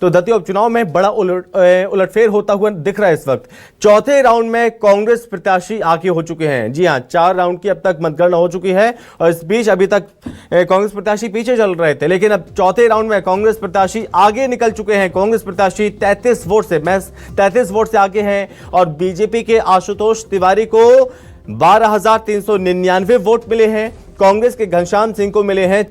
तो दतिया उपचुनाव में बड़ा उलटफेर होता हुआ दिख रहा है। इस वक्त चौथे राउंड में कांग्रेस प्रत्याशी आगे हो चुके हैं। जी हां, 4 राउंड की अब तक मतगणना हो चुकी है और इस बीच अभी तक कांग्रेस प्रत्याशी पीछे चल रहे थे, लेकिन अब चौथे राउंड में कांग्रेस प्रत्याशी आगे निकल चुके हैं। कांग्रेस प्रत्याशी 33 वोट से, महज 33 वोट से आगे हैं और बीजेपी के आशुतोष तिवारी को 12,399 वोट मिले हैं। कांग्रेस के घनश्याम सिंह को मिले हैं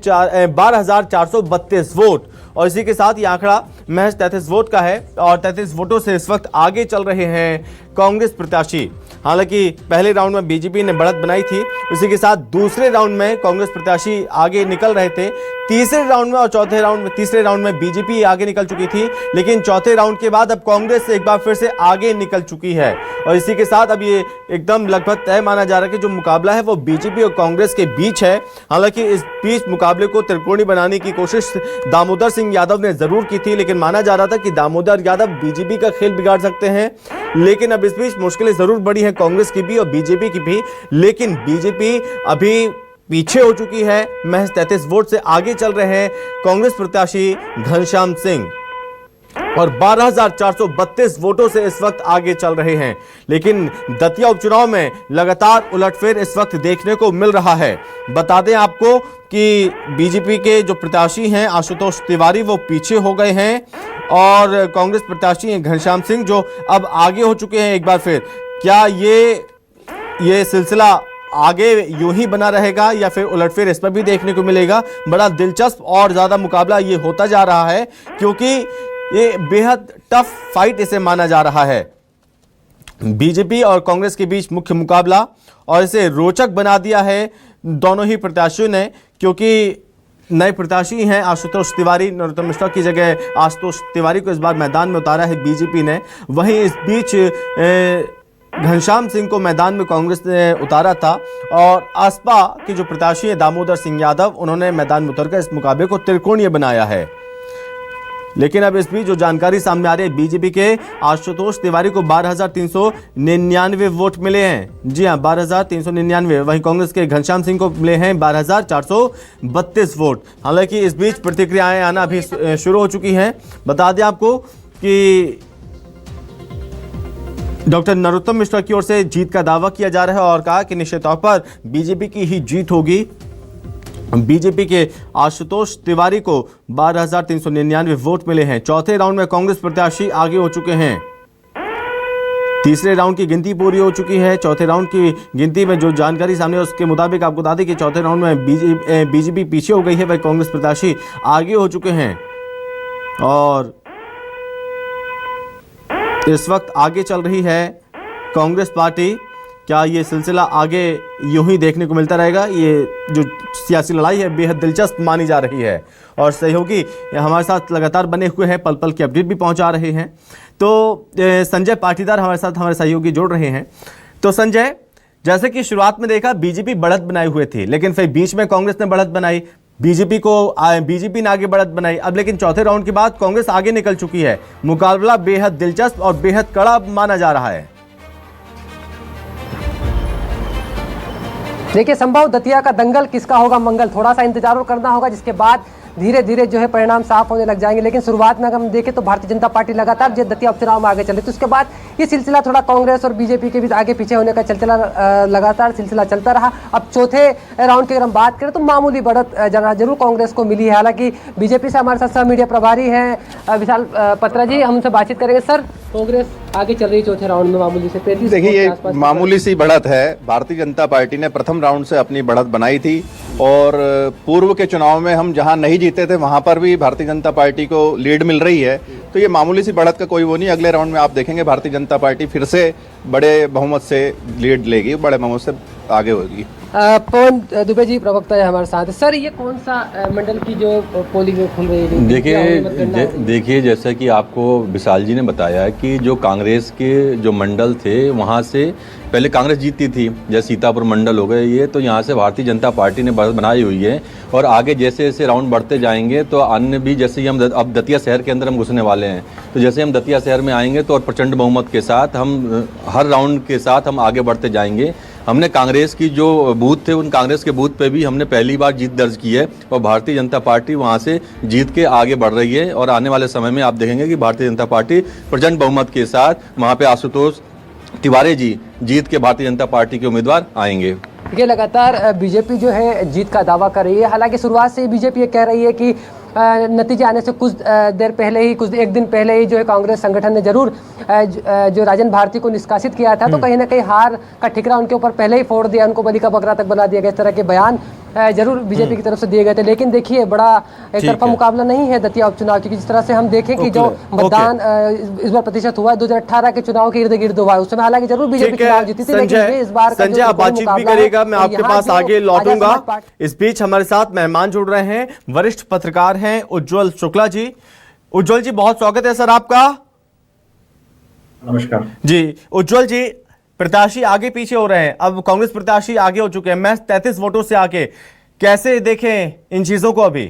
12,432 वोट और इसी के साथ ये आंकड़ा महज 33 वोट का है और 33 वोटों से इस वक्त आगे चल रहे हैं कांग्रेस प्रत्याशी। हालांकि पहले राउंड में बीजेपी ने बढ़त बनाई थी, इसी के साथ दूसरे राउंड में कांग्रेस प्रत्याशी आगे निकल रहे थे। तीसरे राउंड में और तीसरे राउंड में बीजेपी आगे निकल चुकी थी, लेकिन चौथे राउंड के बाद अब कांग्रेस एक बार फिर से आगे निकल चुकी है और इसी के साथ अब ये एकदम लगभग तय माना जा रहा है कि जो मुकाबला है वो बीजेपी और कांग्रेस के बीच है। हालांकि इस बीच मुकाबले को त्रिकोणीय बनाने की कोशिश दामोदर सिंह यादव ने जरूर की थी, लेकिन माना जा रहा था कि दामोदर यादव बीजेपी का खेल बिगाड़ सकते हैं। लेकिन अब इस बीच मुश्किलें जरूर बढ़ी हैं कांग्रेस की भी और बीजेपी की भी, लेकिन बीजेपी अभी पीछे हो चुकी है। महज 33 वोट से आगे चल रहे हैं कांग्रेस प्रत्याशी घनश्याम सिंह और 12,432 वोटों से इस वक्त आगे चल रहे हैं। लेकिन दतिया उपचुनाव में लगातार उलटफेर इस वक्त देखने को मिल रहा है। बता दें आपको कि बीजेपी के जो प्रत्याशी हैं आशुतोष तिवारी वो पीछे हो गए हैं और कांग्रेस प्रत्याशी हैं घनश्याम सिंह जो अब आगे हो चुके हैं। एक बार फिर क्या ये सिलसिला आगे यूं ही बना रहेगा या फिर उलटफेर इस पर भी देखने को मिलेगा? बड़ा दिलचस्प और ज्यादा मुकाबला ये होता जा रहा है क्योंकि ये बेहद टफ फाइट इसे माना जा रहा है। बीजेपी और कांग्रेस के बीच मुख्य मुकाबला और इसे रोचक बना दिया है दोनों ही प्रत्याशियों ने, क्योंकि नए प्रत्याशी हैं आशुतोष तिवारी। नरोत्तम मिश्रा की जगह आशुतोष तिवारी को इस बार मैदान में उतारा है बीजेपी ने। वहीं इस बीच घनश्याम सिंह को मैदान में कांग्रेस ने उतारा था और आसपा के जो प्रत्याशी है दामोदर सिंह यादव, उन्होंने मैदान में उतरकर इस मुकाबले को त्रिकोणीय बनाया है। लेकिन अब इस बीच जो जानकारी सामने आ रही है, बीजेपी के आशुतोष तिवारी को 12,399 वोट मिले हैं। जी हां, 12,399। वहीं कांग्रेस के घनश्याम सिंह को मिले हैं 12,432 वोट। हालांकि इस बीच प्रतिक्रियाएं आना अभी शुरू हो चुकी हैं। बता दें आपको कि डॉक्टर नरोत्तम मिश्रा की ओर से जीत का दावा किया जा रहा है और कहा कि निश्चित तौर पर बीजेपी की ही जीत होगी। बीजेपी के आशुतोष तिवारी को 12,399 वोट मिले हैं। चौथे राउंड में कांग्रेस प्रत्याशी आगे हो चुके हैं। तीसरे राउंड की गिनती पूरी हो चुकी है। चौथे राउंड की गिनती में जो जानकारी सामने है उसके मुताबिक आपको बता दें कि चौथे राउंड में बीजेपी पीछे हो गई है, वही कांग्रेस प्रत्याशी आगे हो चुके हैं और इस वक्त आगे चल रही है कांग्रेस पार्टी। क्या ये सिलसिला आगे यूं ही देखने को मिलता रहेगा? ये जो सियासी लड़ाई है बेहद दिलचस्प मानी जा रही है और सहयोगी हमारे साथ लगातार बने हुए हैं, पल पल की अपडेट भी पहुंचा रहे हैं। तो संजय पाटीदार हमारे साथ हमारे सहयोगी जोड़ रहे हैं। तो संजय, जैसे कि शुरुआत में देखा बीजेपी बढ़त बनाए हुए थी, लेकिन फिर बीच में कांग्रेस ने बढ़त बनाई, बीजेपी ने आगे बढ़त बनाई। अब लेकिन चौथे राउंड के बाद कांग्रेस आगे निकल चुकी है। मुकाबला बेहद दिलचस्प और बेहद कड़ा माना जा रहा है। देखिए संभव दतिया का दंगल किसका होगा मंगल, थोड़ा सा इंतजार करना होगा, जिसके बाद धीरे धीरे जो है परिणाम साफ होने लग जाएंगे। लेकिन शुरुआत में अगर हम देखें तो भारतीय जनता पार्टी लगातार जो दतिया उपचुनाव में आगे चल रही थी, उसके बाद ये सिलसिला थोड़ा कांग्रेस और बीजेपी के बीच आगे पीछे होने का लगातार सिलसिला चलता रहा। अब चौथे राउंड की अगर हम बात करें तो मामूली बढ़त जरूर कांग्रेस को मिली है। हालांकि बीजेपी से हमारे साथ सह मीडिया प्रभारी हैं विशाल पत्रा जी, हम उनसे बातचीत करेंगे। सर, कांग्रेस आगे चल रही चौथे राउंड में मामूली से 35। देखिए, ये मामूली सी बढ़त है। भारतीय जनता पार्टी ने प्रथम राउंड से अपनी बढ़त बनाई थी और पूर्व के चुनाव में हम जहां नहीं जीते थे वहां पर भी भारतीय जनता पार्टी को लीड मिल रही है। तो ये मामूली सी बढ़त का कोई वो नहीं। अगले राउंड में आप देखेंगे भारतीय जनता पार्टी फिर से बड़े बहुमत से लीड लेगी, बड़े बहुमत से आगे होगी। पवन दुबे जी प्रवक्ता है हमारे साथ। सर, ये कौन सा मंडल की जो पोलिंग खुल रही है? देखिए जैसा कि आपको विशाल जी ने बताया कि जो कांग्रेस के जो मंडल थे वहाँ से पहले कांग्रेस जीतती थी, जैसे सीतापुर मंडल हो गए ये, तो यहाँ से भारतीय जनता पार्टी ने बढ़त बनाई हुई है और आगे जैसे जैसे राउंड बढ़ते जाएंगे तो अन्य भी, जैसे ही हम अब दतिया शहर के अंदर हम घुसने वाले हैं, तो जैसे हम दतिया शहर में आएंगे तो और प्रचंड बहुमत के साथ हम हर राउंड के साथ हम आगे बढ़ते जाएंगे। हमने कांग्रेस की जो बूथ थे उन कांग्रेस के बूथ पे भी हमने पहली बार जीत दर्ज की है और भारतीय जनता पार्टी वहाँ से जीत के आगे बढ़ रही है और आने वाले समय में आप देखेंगे कि भारतीय जनता पार्टी प्रचंड बहुमत के साथ वहाँ पे आशुतोष तिवारी जी जीत के भारतीय जनता पार्टी के उम्मीदवार आएंगे। ये लगातार बीजेपी जो है जीत का दावा कर रही है। हालांकि शुरुआत से बीजेपी ये कह रही है कि नतीजे आने से कुछ देर पहले ही एक दिन पहले ही जो है कांग्रेस संगठन ने जरूर जो राजन भारती को निष्कासित किया था, तो कहीं ना कहीं हार का ठिकरा उनके ऊपर पहले ही फोड़ दिया, उनको बलि का बकरा तक बना दिया गया। इस तरह के बयान जरूर बीजेपी की तरफ से दिए गए थे। लेकिन देखिए बड़ा एक तरफा मुकाबला नहीं है दतिया उपचुनाव, क्योंकि जिस तरह से हम देखें कि जो मतदान इस बार प्रतिशत हुआ है 2018 के चुनाव के इर्द गिर्द हुआ है, उस समय हालांकि जरूर बीजेपी चुनाव जीती थी, लेकिन इस बार संजय आप बातचीत भी करेगा, मैं आपके पास आगे लौटूंगा। इस बीच हमारे साथ मेहमान जुड़ रहे हैं, वरिष्ठ पत्रकार हैं उज्जवल शुक्ला जी। उज्जवल जी बहुत स्वागत है सर आपका। नमस्कार जी उज्जवल जी, प्रत्याशी आगे पीछे हो रहे हैं, अब कांग्रेस प्रत्याशी आगे हो चुके हैं महज 33 वोटों से आगे, कैसे देखें इन चीजों को? अभी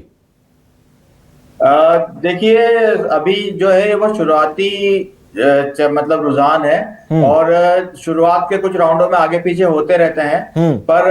देखिए अभी जो है वो शुरुआती मतलब रुझान है और शुरुआत के कुछ राउंडों में आगे पीछे होते रहते हैं, पर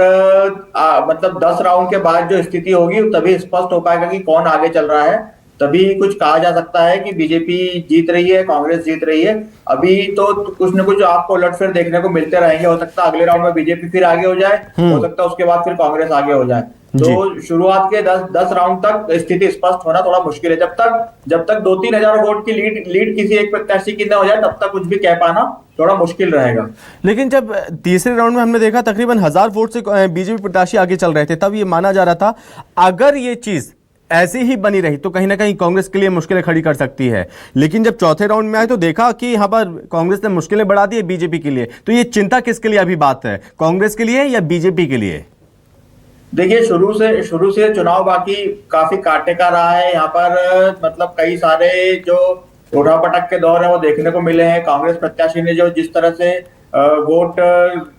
मतलब 10 राउंड के बाद जो स्थिति होगी तभी स्पष्ट हो पाएगा कि कौन आगे चल रहा है। तभी कुछ कहा जा सकता है कि बीजेपी जीत रही है, कांग्रेस जीत रही है। अभी तो कुछ न कुछ आपको उलटफेर देखने को मिलते रहेंगे। हो सकता है अगले राउंड में बीजेपी फिर आगे हो जाए, हो सकता है उसके बाद फिर कांग्रेस आगे हो जाए। तो शुरुआत के 10 राउंड तक स्थिति स्पष्ट होना थोड़ा मुश्किल है। जब तक 2-3 हजार वोट की लीड किसी एक प्रत्याशी की न हो जाए तब तक कुछ भी कह पाना थोड़ा मुश्किल रहेगा। लेकिन जब तीसरे राउंड में हमने देखा तकरीबन 1000 वोट से बीजेपी प्रत्याशी आगे चल रहे थे, तब ये माना जा रहा था अगर ये चीज ऐसी ही बनी रही तो कहीं ना कहीं कांग्रेस के लिए मुश्किलें खड़ी कर सकती है। लेकिन जब चौथे राउंड में आए तो देखा कि यहाँ पर कांग्रेस ने मुश्किलें बढ़ा दी है बीजेपी के लिए। तो ये चिंता किसके लिए अभी बात है, कांग्रेस के लिए या बीजेपी के लिए? देखिए शुरू से चुनाव बाकी काफी कांटे का रहा है। यहाँ पर मतलब कई सारे जो उठापटक के दौर है वो देखने को मिले हैं। कांग्रेस प्रत्याशी ने जो जिस तरह से वोट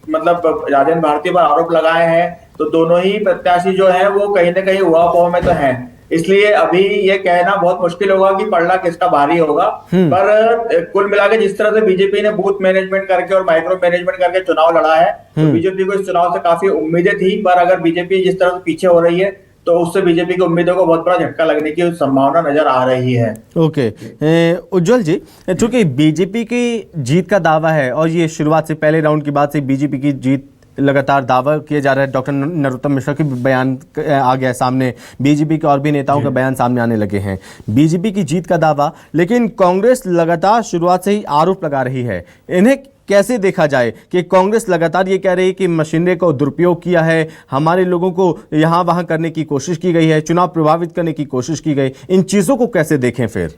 मतलब राजन भारती पर आरोप लगाए हैं, तो दोनों ही प्रत्याशी जो है वो कहीं ना कहीं उहापोह में तो हैं। इसलिए अभी ये कहना बहुत मुश्किल होगा कि पलड़ा किसका भारी होगा। पर कुल मिला के जिस तरह से बीजेपी ने बूथ मैनेजमेंट करके और माइक्रो मैनेजमेंट करके चुनाव लड़ा है, तो बीजेपी को इस चुनाव से काफी उम्मीदें थी। पर अगर बीजेपी जिस तरह से पीछे हो रही है तो उससे बीजेपी की उम्मीदों को बहुत बड़ा झटका लगने की संभावना नजर आ रही है। ओके उज्जवल जी, चूंकि बीजेपी की जीत का दावा है और ये शुरुआत से पहले राउंड की बात से बीजेपी की जीत लगातार दावा किया जा रहा है, डॉक्टर नरोत्तम मिश्रा के बयान आ गया सामने, बीजेपी के और भी नेताओं के बयान सामने आने लगे हैं, बीजेपी की जीत का दावा। लेकिन कांग्रेस लगातार शुरुआत से ही आरोप लगा रही है। इन्हें कैसे देखा जाए कि कांग्रेस लगातार ये कह रही है कि मशीनरी को दुरुपयोग किया है, हमारे लोगों को यहाँ वहाँ करने की कोशिश की गई है, चुनाव प्रभावित करने की कोशिश की गई, इन चीजों को कैसे देखें फिर?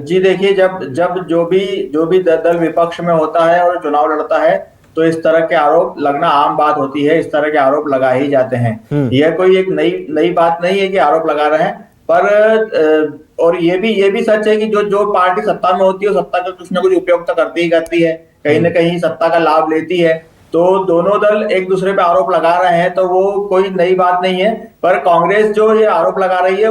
जी देखिए, जब जो भी दल विपक्ष में होता है और चुनाव लड़ता है तो इस तरह के आरोप लगना आम बात होती है। इस तरह के आरोप लगा ही जाते हैं। यह कोई एक नई बात नहीं है कि आरोप लगा रहे हैं। पर और ये भी सच है कि जो पार्टी सत्ता में होती है सत्ता का कुछ ना कुछ उपयोग तो करती ही करती है, कहीं ना कहीं सत्ता का लाभ लेती है। तो दोनों दल एक दूसरे पे आरोप लगा रहे हैं तो वो कोई नई बात नहीं है। पर कांग्रेस जो ये आरोप लगा रही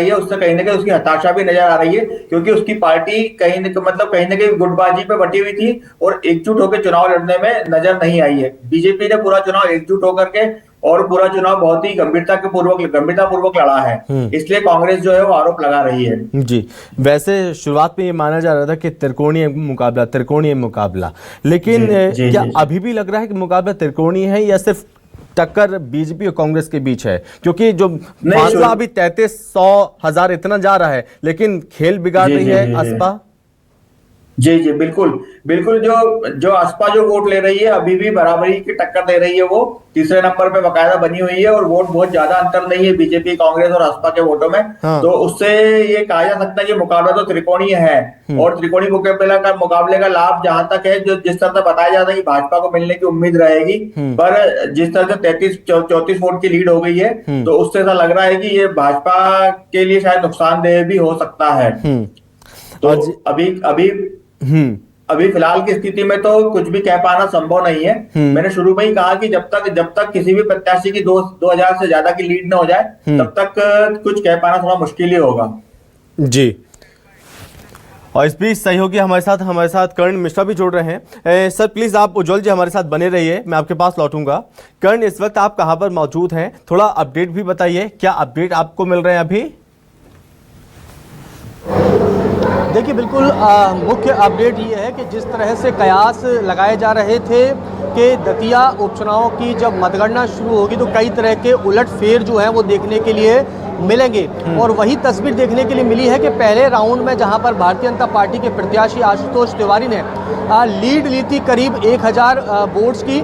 है उससे कहीं ना कहीं उसकी हताशा भी नजर आ रही है, क्योंकि उसकी पार्टी कहीं ना कहीं गुटबाजी पे बटी हुई थी और एकजुट होकर चुनाव लड़ने में नजर नहीं आई है। बीजेपी ने पूरा चुनाव एकजुट होकर के और पूरा चुनाव बहुत ही गंभीरता पूर्वक लड़ा है। इसलिए कांग्रेस जो है वो आरोप लगा रही है। जी, वैसे शुरुआत में ये माना जा रहा था कि त्रिकोणीय मुकाबला, लेकिन क्या अभी भी लग रहा है कि मुकाबला त्रिकोणीय है या सिर्फ टक्कर बीजेपी और कांग्रेस के बीच है? क्योंकि जो फासला अभी 3300 इतना जा रहा है, लेकिन खेल बिगाड़ रही है असपा। जी बिल्कुल जो असपा जो वोट ले रही है अभी भी बराबरी की टक्कर दे रही है। वो तीसरे नंबर पे बकायदा बनी हुई है और वोट बहुत ज्यादा अंतर नहीं है बीजेपी, कांग्रेस और असपा के वोटों में। तो उससे ये कहा जा सकता है कि मुकाबला तो त्रिकोणीय है। और त्रिकोणीय मुकाबले का लाभ जहां तक है, जो जिस तरह से बताया जाता है कि भाजपा को मिलने की उम्मीद रहेगी, पर जिस तरह से 34 वोट की लीड हो गई है तो उससे ऐसा लग रहा है कि ये भाजपा के लिए शायद नुकसानदेह भी हो सकता है। तो अभी फिलहाल की स्थिति में तो कुछ भी कह पाना संभव नहीं है। मैंने शुरू में ही कहा कि जब तक किसी भी प्रत्याशी की 2000 से ज्यादा की लीड न हो जाए तब तक कुछ कह पाना थोड़ा मुश्किल ही होगा। जी और इस बीच सहयोगी हमारे साथ कर्ण मिश्रा भी जुड़ रहे हैं। सर प्लीज आप उज्जवल जी हमारे साथ बने रहिए, मैं आपके पास लौटूंगा। कर्ण, इस वक्त आप कहां पर मौजूद हैं, थोड़ा अपडेट भी बताइए, क्या अपडेट आपको मिल रहे हैं अभी? देखिए बिल्कुल मुख्य अपडेट ये है कि जिस तरह से कयास लगाए जा रहे थे कि दतिया उपचुनाव की जब मतगणना शुरू होगी तो कई तरह के उलटफेर जो हैं वो देखने के लिए मिलेंगे, और वही तस्वीर देखने के लिए मिली है कि पहले राउंड में जहां पर भारतीय जनता पार्टी के प्रत्याशी आशुतोष तिवारी ने लीड ली थी करीब 1000 वोट्स की,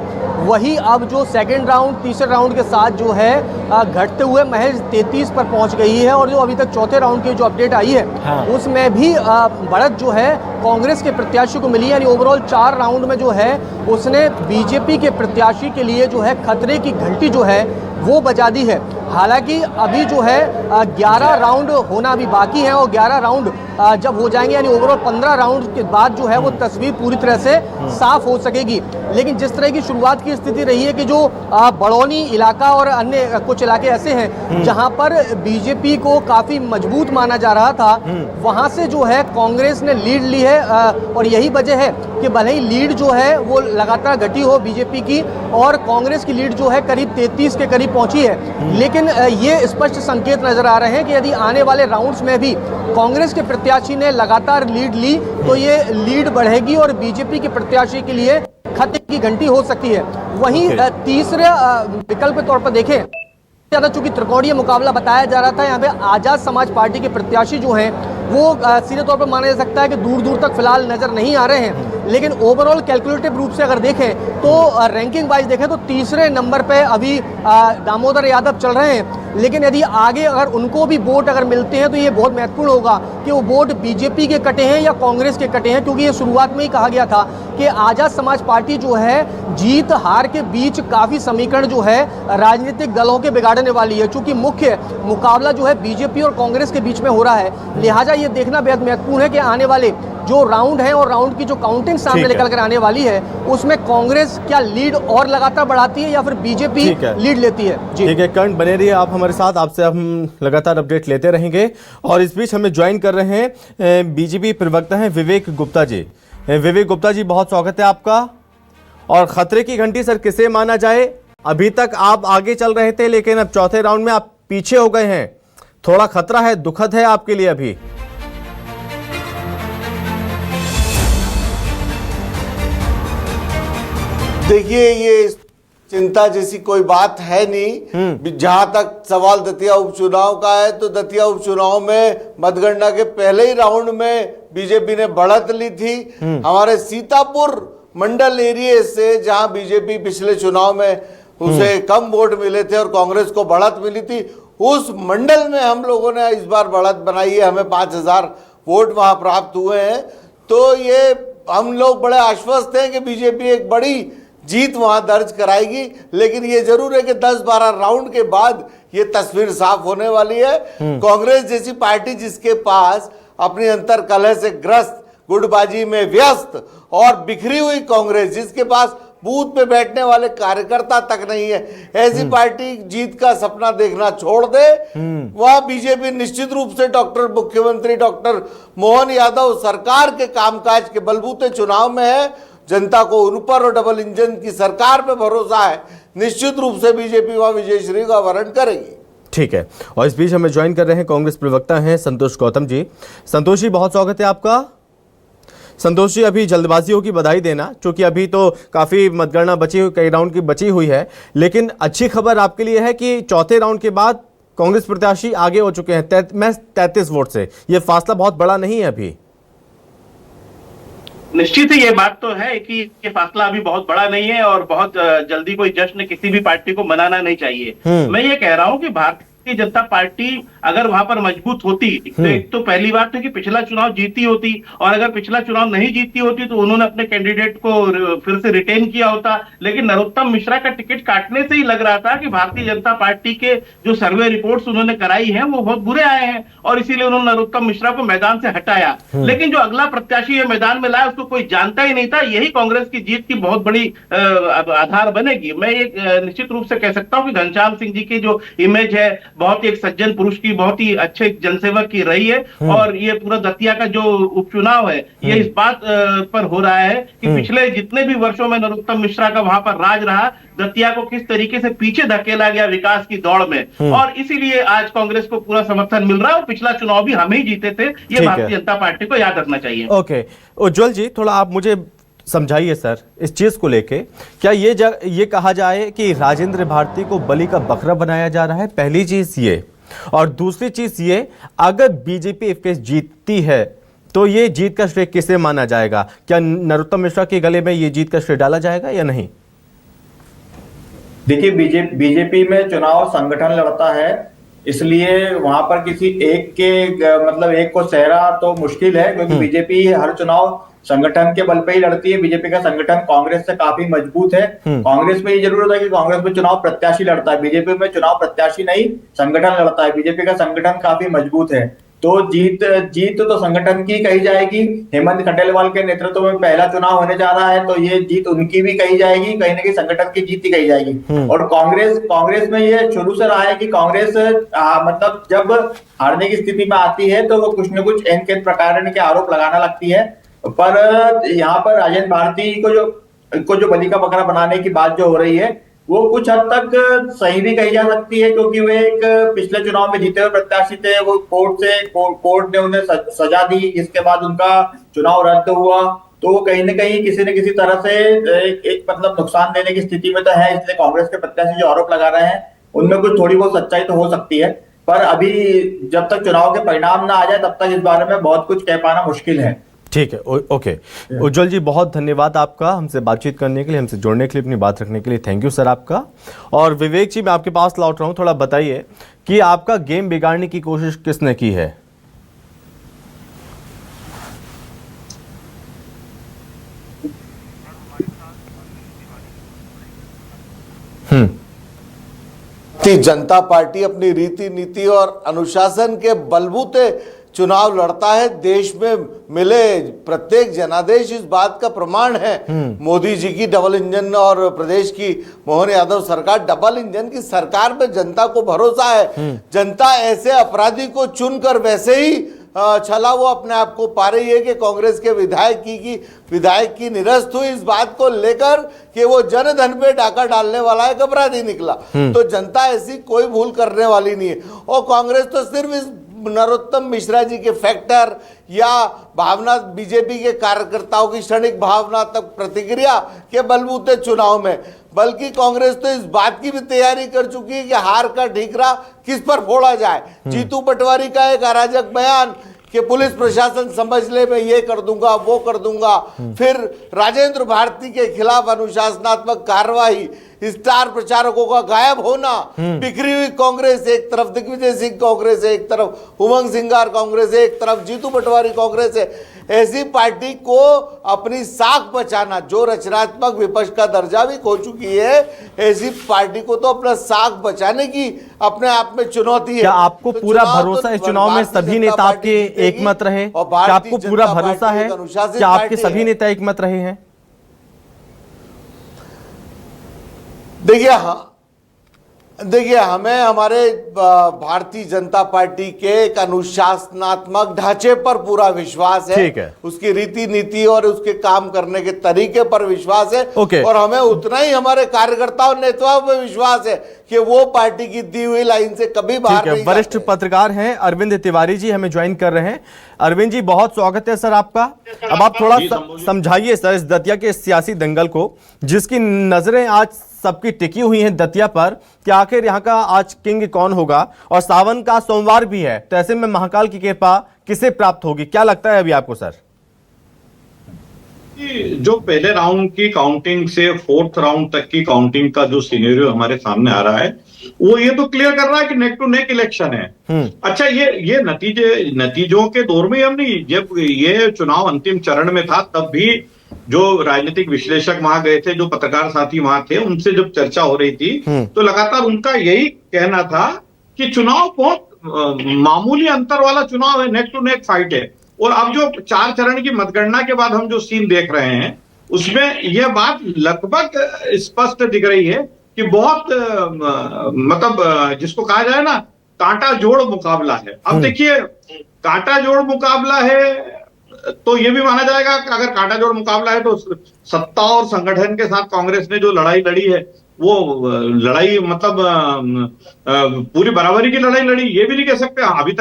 वही अब जो सेकंड राउंड तीसरे राउंड के साथ जो है घटते हुए महज 33 पर पहुंच गई है। और जो अभी तक चौथे राउंड की जो अपडेट आई है उसमें भी बढ़त जो है कांग्रेस के प्रत्याशी को मिली, यानी ओवरऑल 4 राउंड में जो है उसने बीजेपी के प्रत्याशी के लिए जो है खतरे की घंटी जो है वो बजा दी है। हालांकि अभी जो है 11 राउंड होना अभी बाकी है, और 11 राउंड जब हो जाएंगे यानी ओवरऑल 15 राउंड के बाद जो है वो तस्वीर पूरी तरह से साफ हो सकेगी। लेकिन जिस तरह की शुरुआत की स्थिति रही है कि जो बड़ौनी इलाका और अन्य कुछ इलाके ऐसे हैं जहां पर बीजेपी को काफी मजबूत माना जा रहा था, वहां से जो है कांग्रेस ने लीड ली है, और यही वजह है कि भले ही लीड जो है वो लगातार घटी हो बीजेपी की, और कांग्रेस की लीड जो है करीब 33 के करीब पहुंची है। लेकिन ये स्पष्ट संकेत नजर आ रहे हैं कि यदि आने वाले राउंड्स में भी कांग्रेस के प्रत्याशी ने लगातार लीड ली तो ये लीड बढ़ेगी और बीजेपी के प्रत्याशी के लिए खतरे की घंटी हो सकती है। वहीं तीसरे विकल्प के तौर पर देखें, ज्यादा चूंकि त्रिकोणीय मुकाबला बताया जा रहा था, यहाँ पे आजाद समाज पार्टी के प्रत्याशी जो हैं वो सीधे तौर पर माना जा सकता है कि दूर दूर तक फिलहाल नजर नहीं आ रहे हैं। लेकिन ओवरऑल कैलकुलेटिव रूप से अगर देखें तो रैंकिंग वाइज देखें तो तीसरे नंबर पे अभी दामोदर यादव चल रहे हैं। लेकिन यदि आगे अगर उनको भी वोट अगर मिलते हैं तो ये बहुत महत्वपूर्ण होगा कि वो वोट बीजेपी के कटे हैं या कांग्रेस के कटे हैं, क्योंकि ये शुरुआत में ही कहा गया था कि आजाद समाज पार्टी जो है जीत हार के बीच काफी समीकरण जो है राजनीतिक दलों के बिगाड़ने वाली है। चूंकि मुख्य मुकाबला जो है बीजेपी और कांग्रेस के बीच में हो रहा है, लिहाजा ये देखना बेहद महत्वपूर्ण है कि आने वाले जो राउंड है और राउंड की जो काउंटिंग सामने निकल कर आने वाली है उसमें कांग्रेस क्या लीड और लगातार बढ़ाती है या फिर बीजेपी लीड लेती है। जी ठीक है कर्ण, बने रहिए आप हमारे साथ, आपसे हम लगातार अपडेट लेते रहेंगे। और इस बीच हमें ज्वाइन कर रहे हैं बीजेपी प्रवक्ता हैं विवेक गुप्ता जी। विवेक गुप्ता जी, बहुत स्वागत है आपका। और खतरे की घंटी सर किसे माना जाए? अभी तक आप आगे चल रहे थे लेकिन अब चौथे राउंड में आप पीछे हो गए हैं, थोड़ा खतरा है, दुखद है आपके लिए अभी? देखिए ये चिंता जैसी कोई बात है नहीं। जहां तक सवाल दतिया उपचुनाव का है तो दतिया उपचुनाव में मतगणना के पहले ही राउंड में बीजेपी ने बढ़त ली थी। हमारे सीतापुर मंडल एरिया से जहां बीजेपी पिछले चुनाव में उसे कम वोट मिले थे और कांग्रेस को बढ़त मिली थी, उस मंडल में हम लोगों ने इस बार बढ़त बनाई है, हमें 5000 वोट वहां प्राप्त हुए हैं। तो ये हम लोग बड़े आश्वस्त हैं कि बीजेपी एक बड़ी जीत वहां दर्ज कराएगी। लेकिन ये जरूर है कि 10-12 राउंड के बाद ये तस्वीर साफ होने वाली है। कांग्रेस जैसी पार्टी जिसके पास अपनी अंतर कलह से ग्रस्त, गुटबाजी में व्यस्त और बिखरी हुई कांग्रेस, जिसके पास बूथ पे बैठने वाले कार्यकर्ता तक नहीं है, ऐसी पार्टी जीत का सपना देखना छोड़ दे। वह बीजेपी निश्चित रूप से मुख्यमंत्री डॉक्टर मोहन यादव सरकार के कामकाज के बलबूते चुनाव में है। जनता को उन पर और डबल इंजन की सरकार पे भरोसा है, निश्चित रूप से बीजेपी वहां विजयश्री का वर्ण करेगी। ठीक है, और इस बीच हमें ज्वाइन कर रहे हैं कांग्रेस प्रवक्ता हैं संतोष गौतम जी। संतोष जी, बहुत स्वागत है आपका। संतोष जी, अभी जल्दबाजी होगी बधाई देना, क्योंकि अभी तो काफी मतगणना बची हुई, कई राउंड की बची हुई है, लेकिन अच्छी खबर आपके लिए है कि चौथे राउंड के बाद कांग्रेस प्रत्याशी आगे हो चुके हैं 33 वोट से। यह फासला बहुत बड़ा नहीं है अभी। निश्चित ही ये बात तो है कि ये फासला अभी बहुत बड़ा नहीं है और बहुत जल्दी कोई जश्न किसी भी पार्टी को मनाना नहीं चाहिए। मैं ये कह रहा हूं कि भारतीय जनता पार्टी अगर वहां पर मजबूत होती तो एक तो पहली बात तो कि पिछला चुनाव जीती होती, और अगर पिछला चुनाव नहीं जीती होती तो उन्होंने अपने कैंडिडेट को फिर से रिटेन किया होता। लेकिन नरोत्तम मिश्रा का टिकट काटने से ही लग रहा था कि भारतीय जनता पार्टी के जो सर्वे रिपोर्ट्स उन्होंने कराई हैं वो बहुत बुरे आए हैं, और इसीलिए उन्होंने नरोत्तम मिश्रा को मैदान से हटाया। लेकिन जो अगला प्रत्याशी मैदान में लाया उसको कोई जानता ही नहीं था। यही कांग्रेस की जीत की बहुत बड़ी आधार बनेगी। मैं एक निश्चित रूप से कह सकता हूं कि घनश्याम सिंह जी की जो इमेज है बहुत ही एक सज्जन पुरुष की, बहुत ही अच्छे जनसेवक की रही है। और ये पूरा दतिया का जो उपचुनाव है ये इस बात पर हो रहा है कि पिछले जितने भी वर्षों में नरोत्तम मिश्रा का वहां पर राज रहा, दतिया को किस तरीके से पीछे धकेला गया विकास की दौड़ में, और इसीलिए आज कांग्रेस को पूरा समर्थन मिल रहा है। और पिछला चुनाव भी हम ही जीते थे, ये भारतीय जनता पार्टी को याद रखना चाहिए। ओके, उज्ज्वल जी थोड़ा आप मुझे समझाइए सर इस चीज को लेके, क्या ये कहा जाए कि राजेंद्र भारती को बलि का बकरा बनाया जा रहा है? पहली चीज ये, और दूसरी चीज ये, अगर बीजेपी इफकेस जीतती है तो ये जीत का श्रेय किसे माना जाएगा? क्या नरोत्तम मिश्रा के गले में ये जीत का श्रेय डाला जाएगा या नहीं? देखिए, बीजेपी में चुनाव संगठन लड़ता है, इसलिए वहां पर किसी एक के मतलब एक को चेहरा तो मुश्किल है, क्योंकि बीजेपी हर चुनाव संगठन के बल पे ही लड़ती है। बीजेपी का संगठन कांग्रेस से काफी मजबूत है। कांग्रेस में ये जरूरत है कि कांग्रेस में चुनाव प्रत्याशी लड़ता है, बीजेपी में चुनाव प्रत्याशी नहीं संगठन लड़ता है। बीजेपी का संगठन काफी मजबूत है, तो जीत तो संगठन की कही जाएगी। हेमंत खंडेलवाल के नेतृत्व में पहला चुनाव होने जा रहा है, तो ये जीत उनकी भी कही जाएगी, कहीं ना कहीं संगठन की जीत ही कही जाएगी। और कांग्रेस में ये शुरू से रहा है कि कांग्रेस मतलब जब हारने की स्थिति में आती है तो वो कुछ न कुछ एन के प्रकार के आरोप लगाना लगती है। पर यहाँ पर राजेंद्र भारती को जो बलि का बकरा बनाने की बात जो हो रही है वो कुछ हद तक सही भी कही जा सकती है, क्योंकि वे एक पिछले चुनाव में जीते हुए प्रत्याशी थे। वो कोर्ट ने उन्हें सजा दी, इसके बाद उनका चुनाव रद्द हुआ, तो वो कहीं ना कहीं किसी न किसी तरह से एक मतलब नुकसान देने की स्थिति में तो है। इसलिए कांग्रेस के प्रत्याशी जो आरोप लगा रहे हैं उनमें कुछ थोड़ी बहुत सच्चाई तो हो सकती है, पर अभी जब तक चुनाव के परिणाम ना आ जाए तब तक इस बारे में बहुत कुछ कह पाना मुश्किल है। ठीक है, ओके उज्ज्वल जी, बहुत धन्यवाद आपका हमसे बातचीत करने के लिए, हमसे जुड़ने के लिए, अपनी बात रखने के लिए। थैंक यू सर आपका। और विवेक जी, मैं आपके पास लौट रहा हूं, थोड़ा बताइए कि आपका गेम बिगाड़ने की कोशिश किसने की है? जनता पार्टी अपनी रीति नीति और अनुशासन के बलबूते चुनाव लड़ता है। देश में मिले प्रत्येक जनादेश इस बात का प्रमाण है। मोदी जी की डबल इंजन और प्रदेश की मोहन यादव सरकार डबल इंजन की सरकार में जनता को भरोसा है। जनता ऐसे अपराधी को चुनकर वैसे ही छला वो अपने आप को पा रही है कि कांग्रेस के विधायक की निरस्त हुई इस बात को लेकर कि वो जनधन पे डाका डालने वाला एक अपराधी निकला। तो जनता ऐसी कोई भूल करने वाली नहीं है, और कांग्रेस तो सिर्फ इस नरोत्तम मिश्रा जी के फैक्टर या भावना, बीजेपी के कार्यकर्ताओं की क्षणिक भावनात्मक प्रतिक्रिया के बलबूते चुनाव में, बल्कि कांग्रेस तो इस बात की भी तैयारी कर चुकी है कि हार का ठीकरा किस पर फोड़ा जाए। जीतू पटवारी का एक अराजक बयान कि पुलिस प्रशासन समझ ले मैं ये कर दूंगा वो कर दूंगा, फिर राजेंद्र भारती के खिलाफ अनुशासनात्मक कार्रवाई, स्टार प्रचारकों का गायब होना, बिखरी हुई कांग्रेस एक तरफ, दिग्विजय सिंह कांग्रेस है एक तरफ, उमंग सिंगार कांग्रेस है एक तरफ, जीतू पटवारी कांग्रेस है। ऐसी पार्टी को अपनी साख बचाना, जो रचनात्मक विपक्ष का दर्जा भी खो चुकी है, ऐसी पार्टी को तो अपना साख बचाने की अपने आप में चुनौती है। क्या आपको पूरा भरोसा इस चुनाव में सभी नेता आपके एकमत रहे? क्या आपको पूरा भरोसा है कि आपके सभी नेता एकमत रहे हैं? देखिए हमें हमारे भारतीय जनता पार्टी के एक अनुशासनात्मक ढांचे पर पूरा विश्वास है। ठीक है। उसकी रीति नीति और उसके काम करने के तरीके पर विश्वास है। ओके। और हमें उतना ही हमारे कार्यकर्ताओं नेताओं पर विश्वास है कि वो पार्टी की दी हुई लाइन से कभी बाहर नहीं। वरिष्ठ पत्रकार हैं अरविंद तिवारी जी हमें ज्वाइन कर रहे हैं। अरविंद जी, बहुत स्वागत है सर आपका। अब आप थोड़ा समझाइए सर इस दतिया के सियासी दंगल को, जिसकी नजरें आज सबकी टिकी हुई हैं दतिया पर, कि आखिर यहाँ का आज किंग कौन होगा, और सावन का सोमवार भी है, तो ऐसे में महाकाल की कृपा किसे प्राप्त होगी? क्या लगता है अभी आपको सर? जो पहले राउंड की काउंटिंग से फोर्थ राउंड तक की काउंटिंग का जो सिनेरियो हमारे सामने आ रहा है, वो ये तो क्लियर कर रहा है कि नेक टू नेक इलेक्शन है। अच्छा, ये नतीजों के दौर में हम नहीं, जब ये चुनाव अंतिम चरण में था तब भी जो राजनीतिक विश्लेषक वहां गए थे, जो पत्रकार साथी वहां थे, उनसे जब चर्चा हो रही थी तो लगातार उनका यही कहना था कि चुनाव बहुत मामूली अंतर वाला चुनाव है, नेक टू नेक फाइट है। और अब जो 4 चरण की मतगणना के बाद हम जो सीन देख रहे हैं उसमें यह बात लगभग स्पष्ट दिख रही है कि बहुत मतलब जिसको कहा जाए ना कांटा जोड़ मुकाबला है। अब देखिए, कांटा जोड़ मुकाबला है तो ये भी माना जाएगा कि अगर कांटा जोड़ मुकाबला है तो सत्ता और संगठन के साथ कांग्रेस ने जो लड़ाई लड़ी है वो लड़ाई मतलब पूरी बराबरी की लड़ाई लड़ी, ये भी नहीं कह सकते। अभी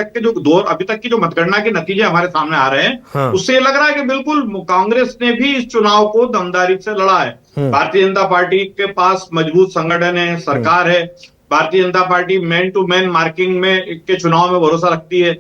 तक की जो मतगणना के नतीजे हमारे सामने आ रहे हैं, हाँ। उससे ये लग रहा है कि बिल्कुल कांग्रेस ने भी इस चुनाव को दमदारी से लड़ा है। भारतीय जनता पार्टी के पास मजबूत संगठन है, सरकार है। Bharatiya Janata Party man to man marking में के चुनाव में भरोसा रखती है।